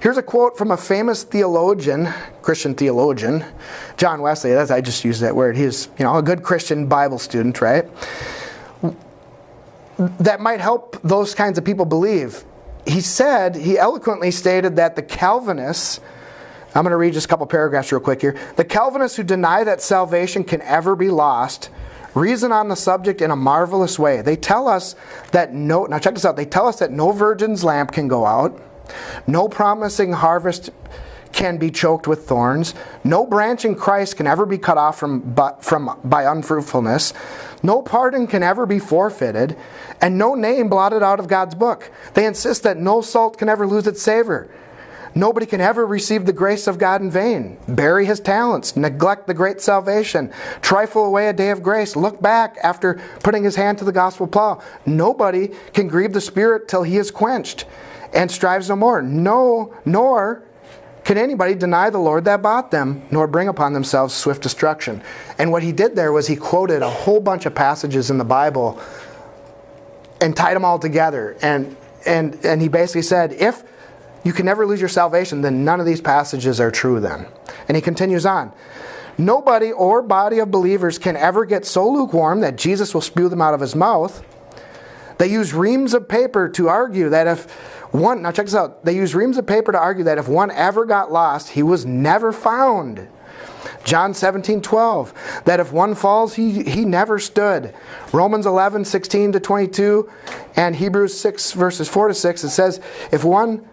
Here's a quote from a famous theologian, Christian theologian, John Wesley. I just used that word. He's a good Christian Bible student, right? That might help those kinds of people believe. He eloquently stated that the Calvinists, I'm going to read just a couple paragraphs real quick here. The Calvinists who deny that salvation can ever be lost reason on the subject in a marvelous way. They tell us that now check this out, they tell us that no virgin's lamp can go out, no promising harvest can be choked with thorns, no branch in Christ can ever be cut off by unfruitfulness, no pardon can ever be forfeited, and no name blotted out of God's book. They insist that no salt can ever lose its savor. Nobody can ever receive the grace of God in vain, bury his talents, neglect the great salvation, trifle away a day of grace, look back after putting his hand to the gospel plow. Nobody can grieve the Spirit till he is quenched and strives no more. Nor can anybody deny the Lord that bought them, nor bring upon themselves swift destruction. And what he did there was he quoted a whole bunch of passages in the Bible and tied them all together. And he basically said, if you can never lose your salvation, then none of these passages are true then. And he continues on. Nobody or body of believers can ever get so lukewarm that Jesus will spew them out of his mouth. They use reams of paper to argue that if one, now check this out, they use reams of paper to argue that if one ever got lost, he was never found. John 17:12, that if one falls, he never stood. Romans 11:16-22, and Hebrews 6 verses 4-6, it says, if one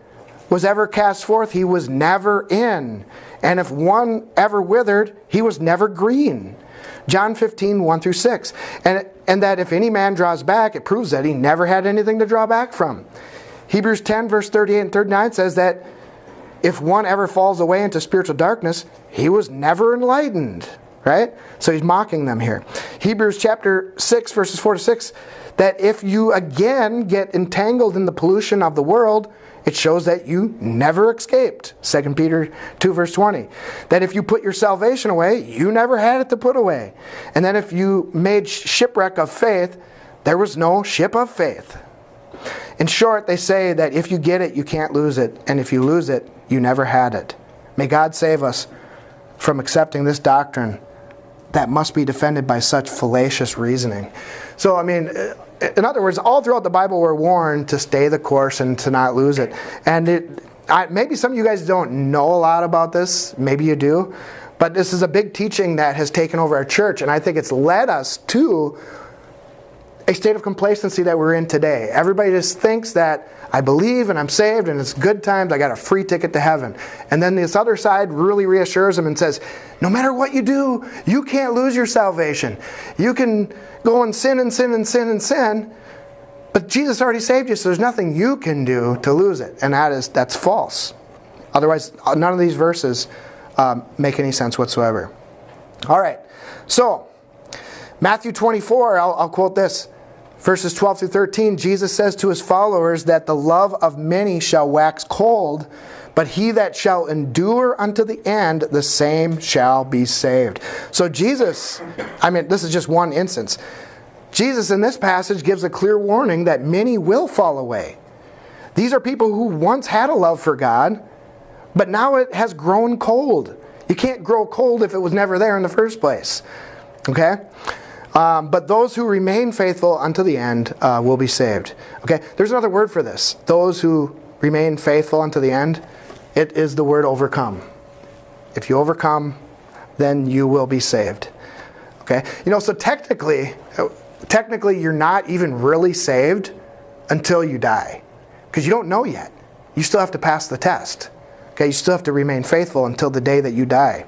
was ever cast forth, he was never in. And if one ever withered, he was never green. John 15:1-6. And that if any man draws back, it proves that he never had anything to draw back from. Hebrews 10 verse 38 and 39 says that if one ever falls away into spiritual darkness, he was never enlightened. Right? So he's mocking them here. Hebrews chapter 6 verses 4-6, that if you again get entangled in the pollution of the world, it shows that you never escaped. 2 Peter 2 verse 20. That if you put your salvation away, you never had it to put away. And then if you made shipwreck of faith, there was no ship of faith. In short, they say that if you get it, you can't lose it. And if you lose it, you never had it. May God save us from accepting this doctrine that must be defended by such fallacious reasoning. So, in other words, all throughout the Bible we're warned to stay the course and to not lose it. And maybe some of you guys don't know a lot about this. Maybe you do. But this is a big teaching that has taken over our church. And I think it's led us to a state of complacency that we're in today. Everybody just thinks that I believe and I'm saved and it's good times, I got a free ticket to heaven. And then this other side really reassures them and says, no matter what you do, you can't lose your salvation. You can go and sin and sin and sin and sin, but Jesus already saved you, so there's nothing you can do to lose it. And that's false. Otherwise, none of these verses make any sense whatsoever. All right, so Matthew 24, I'll quote this. Verses 12-13, Jesus says to his followers that the love of many shall wax cold, but he that shall endure unto the end, the same shall be saved. So Jesus, this is just one instance. Jesus in this passage gives a clear warning that many will fall away. These are people who once had a love for God, but now it has grown cold. You can't grow cold if it was never there in the first place. Okay? But those who remain faithful unto the end will be saved. Okay, there's another word for this. Those who remain faithful unto the end, it is the word overcome. If you overcome, then you will be saved. Okay, so technically you're not even really saved until you die, because you don't know yet. You still have to pass the test. Okay, you still have to remain faithful until the day that you die.